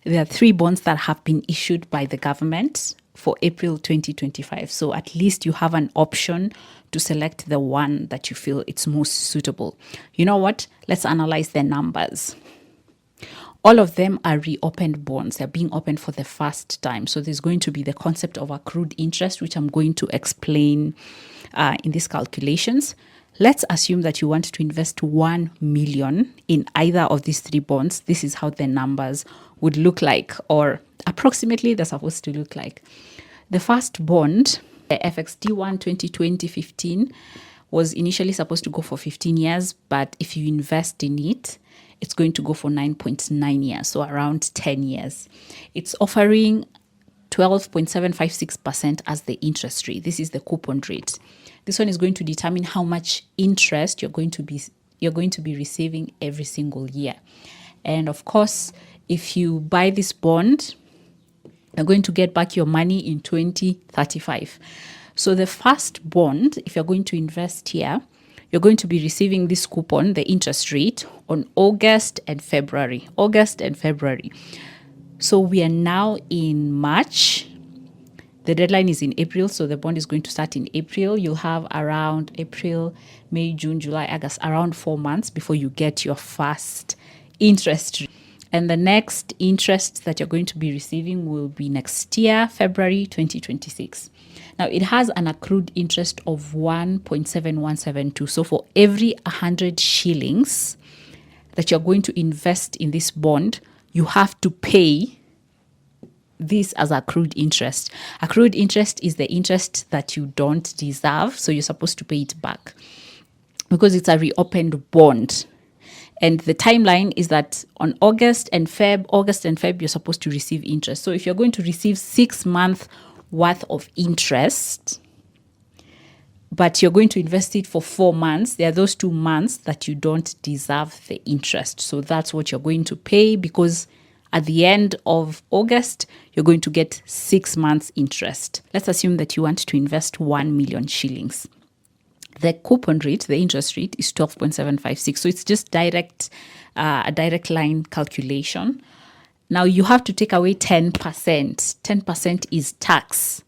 there are 3 bonds that have been issued by the government for April 2025. So at least you have an option to select the one that you feel it's most suitable. You know what? Let's analyze the numbers. All of them are reopened bonds. They're being opened for the first time. So there's going to be the concept of accrued interest, which I'm going to explain in these calculations. Let's assume that you want to invest 1 million in either of these 3 bonds. This is how the numbers would look like, or approximately they're supposed to look like. The first bond, the FXD1 2020-15, was initially supposed to go for 15 years, but if you invest in it, it's going to go for 9.9 years, so around 10 years. It's offering 12.756% as the interest rate. This is the coupon rate. This one is going to determine how much interest you're going to be receiving every single year. And of course, if you buy this bond, you're going to get back your money in 2035. So the first bond, if you're going to invest here, you're going to be receiving this coupon, the interest rate, on August and February. August and February. So we are now in March. The deadline is in April, so the bond is going to start in April. You'll have around April, May, June, July, August, around 4 months before you get your first interest rate. And the next interest that you're going to be receiving will be next year, February 2026. Now, it has an accrued interest of 1.7172. So for every 100 shillings that you're going to invest in this bond, you have to pay this as accrued interest. Accrued interest is the interest that you don't deserve, so you're supposed to pay it back because it's a reopened bond. And the timeline is that on August and Feb, you're supposed to receive interest. So if you're going to receive 6 months worth of interest, but you're going to invest it for 4 months, there are those 2 months that you don't deserve the interest. So that's what you're going to pay, because at the end of August, you're going to get 6 months interest. Let's assume that you want to invest 1 million shillings. The coupon rate, the interest rate, is 12.756. So it's just a direct line calculation. Now you have to take away 10%. 10% is tax.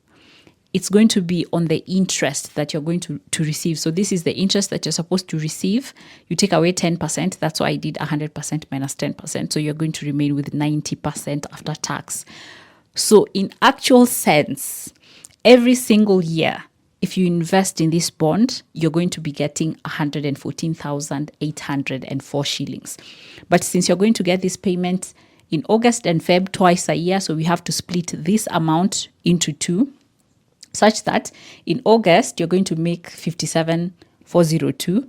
It's going to be on the interest that you're going to receive. So this is the interest that you're supposed to receive. You take away 10%. That's why I did 100% minus 10%. So you're going to remain with 90% after tax. So in actual sense, every single year, if you invest in this bond, you're going to be getting 114,804 shillings. But since you're going to get this payment in August and Feb twice a year, so we have to split this amount into 2, such that in August, you're going to make 57,402.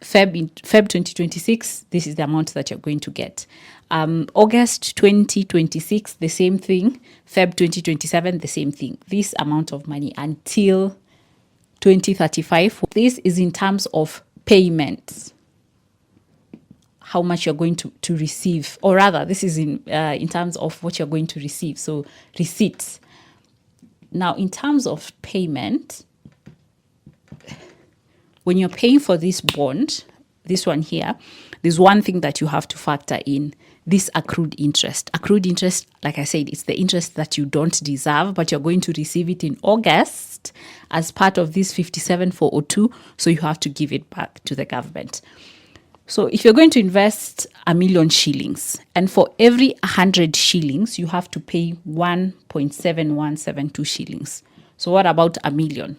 Feb 2026, this is the amount that you're going to get. August 2026, the same thing. Feb 2027, the same thing. This amount of money until 2035. This is in terms of payments, how much you're going to receive, or rather, this is in terms of what you're going to receive. So receipts. Now, in terms of payment, when you're paying for this bond, this one here, there's one thing that you have to factor in: this accrued interest. Accrued interest, like I said, it's the interest that you don't deserve, but you're going to receive it in August as part of this 57,402. So you have to give it back to the government. So if you're going to invest 1 million shillings, and for every 100 shillings, you have to pay 1.7172 shillings. So what about 1 million?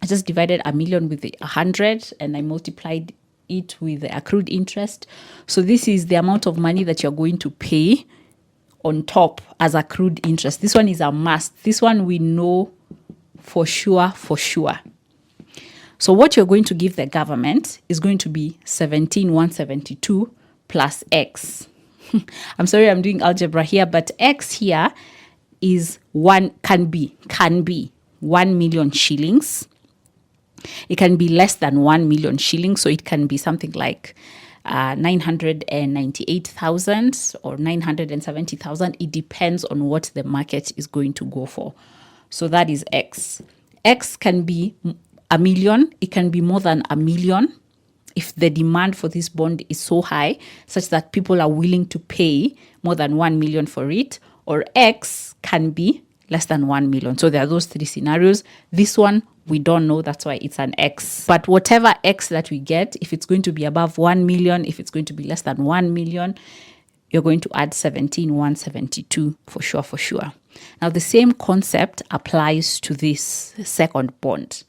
I just divided 1 million with the 100 and I multiplied it with the accrued interest. So this is the amount of money that you're going to pay on top as accrued interest. This one is a must. This one we know for sure. So what you're going to give the government is going to be 17,172 plus X. I'm sorry I'm doing algebra here, but X here is can be 1 million shillings. It can be less than 1 million shillings, so it can be something like 998,000 or 970,000. It depends on what the market is going to go for. So that is X. X can be 1 million. It can be more than 1 million. if the demand for this bond is so high such that people are willing to pay more than 1 million for it, or X can be less than 1 million. So there are those three scenarios. This one, we don't know. That's why it's an X. But whatever X that we get, if it's going to be above 1 million, if it's going to be less than 1 million, you're going to add 17,172 for sure. Now, the same concept applies to this second bond.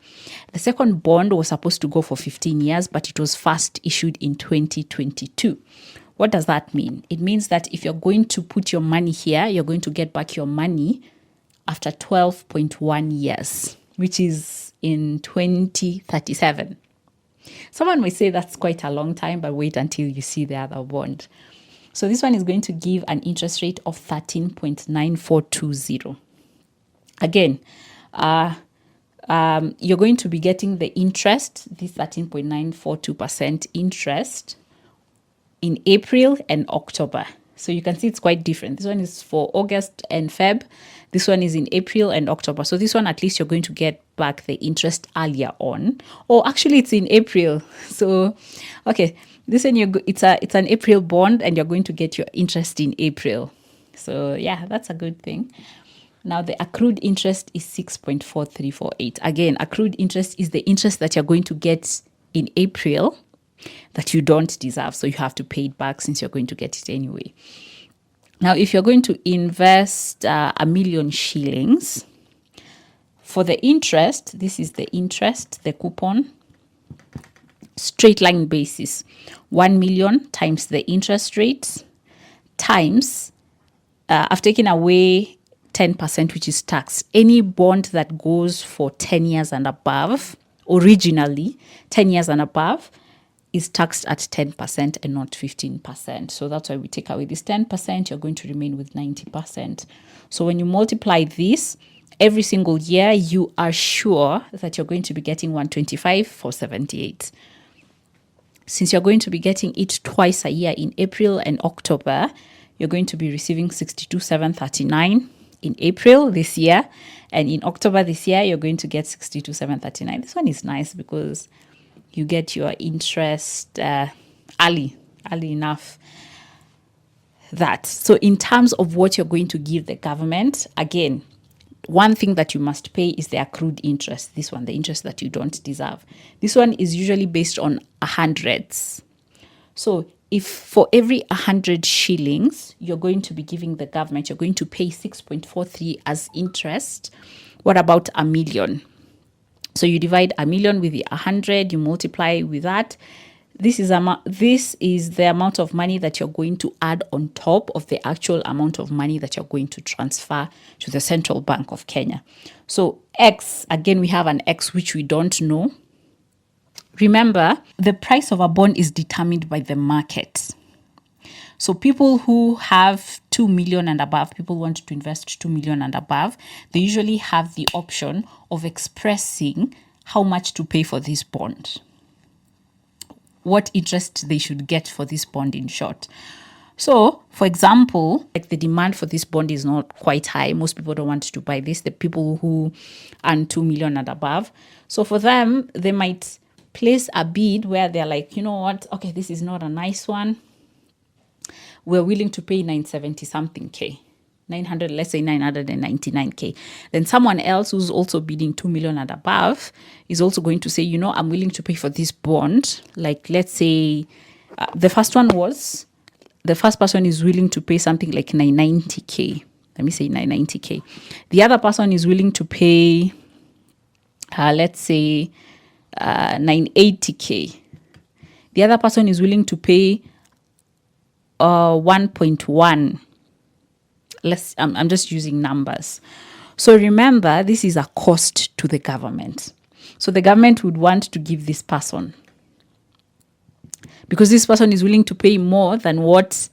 The second bond was supposed to go for 15 years, but it was first issued in 2022. What does that mean? It means that if you're going to put your money here, you're going to get back your money after 12.1 years, which is in 2037. Someone might say that's quite a long time, but wait until you see the other bond. So this one is going to give an interest rate of 13.9420. Again, you're going to be getting the interest, this 13.942% interest, in April and October. So you can see it's quite different. This one is for August and Feb. This one is in April and October. So this one, at least you're going to get back the interest earlier on. Or actually, it's in April. So, okay, this one, it's an April bond, and you're going to get your interest in April. So yeah, that's a good thing. Now, the accrued interest is 6.4348. Again, accrued interest is the interest that you're going to get in April that you don't deserve. So you have to pay it back since you're going to get it anyway. Now, if you're going to invest 1 million shillings, for the interest, this is the interest, the coupon, straight line basis, 1 million times the interest rate times, I've taken away 10%, which is tax. Any bond that goes for 10 years and above, originally 10 years and above, is taxed at 10% and not 15%. So that's why we take away this 10%, you're going to remain with 90%. So when you multiply this, every single year, you are sure that you're going to be getting 125 for 78. Since you're going to be getting it twice a year in April and October, you're going to be receiving 62,739 in April this year. And in October this year, you're going to get 62,739. This one is nice because you get your interest early enough. So in terms of what you're going to give the government, again, one thing that you must pay is the accrued interest. This one, the interest that you don't deserve. This one is usually based on hundreds. So if for every 100 shillings, you're going to be giving the government, you're going to pay 6.43 as interest. What about 1 million? So you divide 1 million with the 100, you multiply with that. This is the amount of money that you're going to add on top of the actual amount of money that you're going to transfer to the Central Bank of Kenya. So X, again, we have an X which we don't know. Remember, the price of a bond is determined by the market. So people who have 2 million and above, people want to invest 2 million and above, they usually have the option of expressing how much to pay for this bond, what interest they should get for this bond, in short. So, for example, like the demand for this bond is not quite high. Most people don't want to buy this, the people who earn 2 million and above. So for them, they might place a bid where they're like, you know what, okay, this is not a nice one. We're willing to pay 970 something K, 900, let's say 999K. Then someone else who's also bidding 2 million and above is also going to say, you know, I'm willing to pay for this bond. Like, let's say the first person is willing to pay something like 990K. Let me say 990K. The other person is willing to pay, let's say 980K. The other person is willing to pay 1.1. I'm just using numbers. So remember, this is a cost to the government. So the government would want to give this person, because this person is willing to pay more than what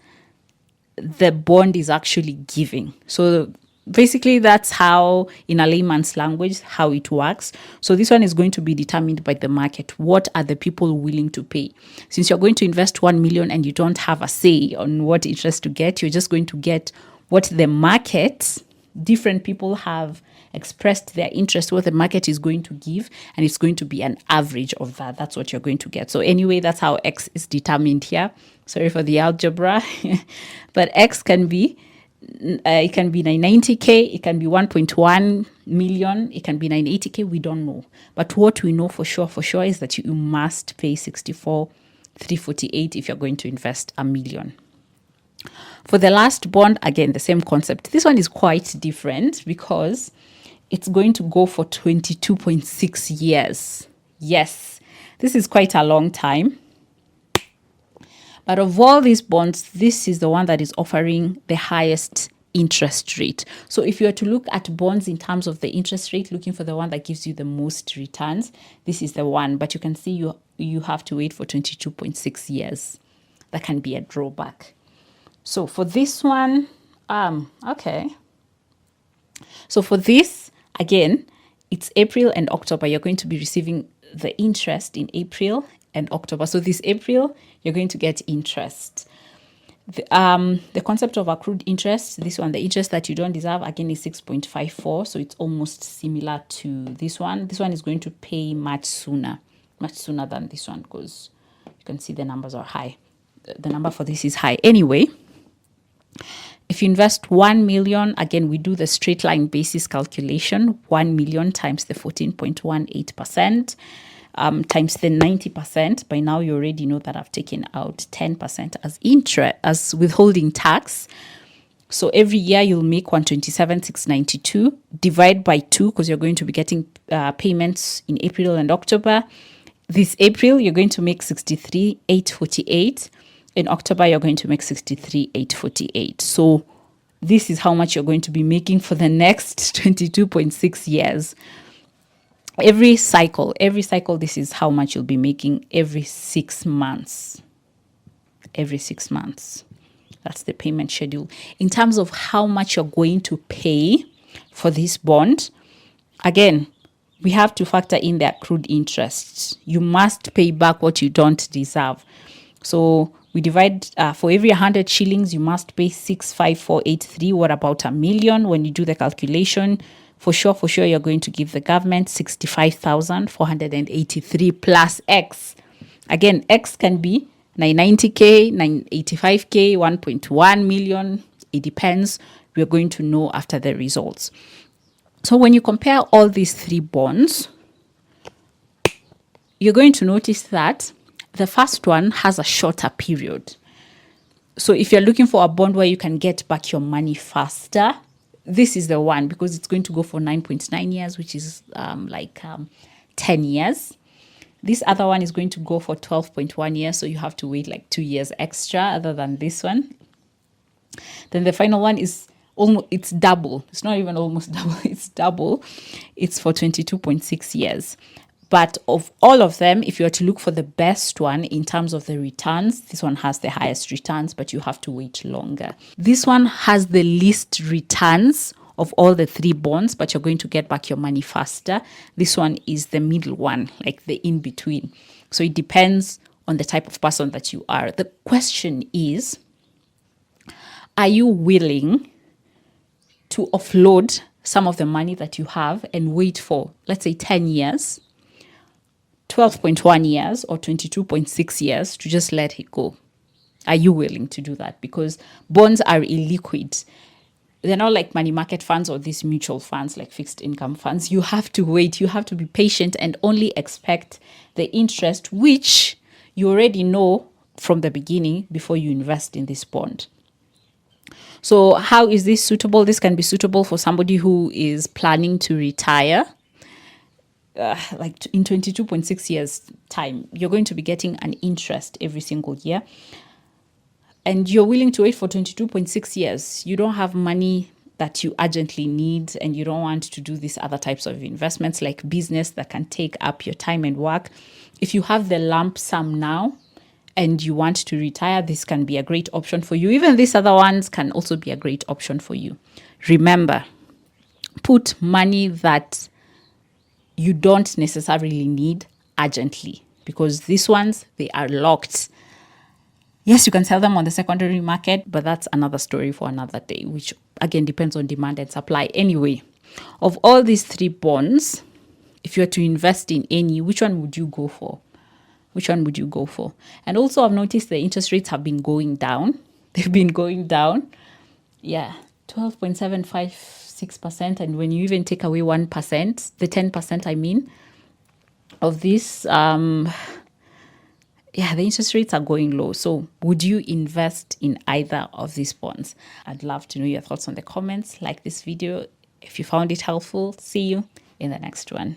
the bond is actually giving. So basically, that's how, in a layman's language, how it works. So this one is going to be determined by the market. What are the people willing to pay? Since you're going to invest 1 million and you don't have a say on what interest to get, you're just going to get what the market different people have expressed their interest, what the market is going to give, and it's going to be an average of that. That's what you're going to get. So anyway, that's how X is determined here. Sorry for the algebra, but X can be it can be 990K, it can be 1.1 million, it can be 980K. We don't know, but what we know for sure is that you must pay 64,348 if you're going to invest $1 million. For the last bond, again, the same concept. This one is quite different because it's going to go for 22.6 years. Yes, this is quite a long time. But of all these bonds, this is the one that is offering the highest interest rate. So if you are to look at bonds in terms of the interest rate, looking for the one that gives you the most returns, this is the one. But you can see you have to wait for 22.6 years. That can be a drawback. So for this one, okay. So for this, again, it's April and October. You're going to be receiving the interest in April and October. So this April, you're going to get interest. The concept of accrued interest, this one, the interest that you don't deserve, again, is 6.54. So it's almost similar to this one. This one is going to pay much sooner than this one, because you can see the numbers are high. The number for this is high. Anyway, if you invest 1 million, again, we do the straight line basis calculation, 1 million times the 14.18%. Times the 90%. By now, you already know that I've taken out 10% as interest, as withholding tax. So every year you'll make 127,692. Divide by 2 because you're going to be getting payments in April and October. This April you're going to make 63,848. In October you're going to make 63,848. So this is how much you're going to be making for the next 22.6 years. Every cycle, this is how much you'll be making every 6 months. Every 6 months. That's the payment schedule. In terms of how much you're going to pay for this bond, again, we have to factor in the accrued interest. You must pay back what you don't deserve. So we divide, for every 100 shillings, you must pay 65483. What about $1 million? When you do the calculation, for sure, you're going to give the government 65,483 plus X. Again, X can be 990K, 985K, 1.1 million. It depends. We're going to know after the results. So when you compare all these three bonds, you're going to notice that the first one has a shorter period. So if you're looking for a bond where you can get back your money faster, this is the one, because it's going to go for 9.9 years, which is 10 years. This other one is going to go for 12.1 years, so you have to wait like 2 years extra other than this one. Then the final one is almost, it's double. It's not even almost double, it's double. It's for 22.6 years. But of all of them, if you are to look for the best one in terms of the returns, this one has the highest returns, but you have to wait longer. This one has the least returns of all the three bonds, but you're going to get back your money faster. This one is the middle one, like the in-between. So it depends on the type of person that you are. The question is, are you willing to offload some of the money that you have and wait for, let's say, 10 years, 12.1 years or 22.6 years to just let it go? Are you willing to do that? Because bonds are illiquid. They're not like money market funds or these mutual funds like fixed income funds. You have to wait. You have to be patient and only expect the interest, which you already know from the beginning before you invest in this bond. So how is this suitable? This can be suitable for somebody who is planning to retire. Like in 22.6 years time, you're going to be getting an interest every single year. And you're willing to wait for 22.6 years. You don't have money that you urgently need, and you don't want to do these other types of investments like business that can take up your time and work. If you have the lump sum now and you want to retire, this can be a great option for you. Even these other ones can also be a great option for you. Remember, put money that you don't necessarily need urgently, because these ones, they are locked. Yes, you can sell them on the secondary market, but that's another story for another day, which again depends on demand and supply. Anyway, of all these three bonds, if you were to invest in any, which one would you go for? Which one would you go for? And also, I've noticed the interest rates have been going down. They've been going down. Yeah, 12.756%. And when you even take away 1%, the 10%, I mean, of this, yeah, the interest rates are going low. So would you invest in either of these bonds? I'd love to know your thoughts on the comments. Like this video if you found it helpful. See you in the next one.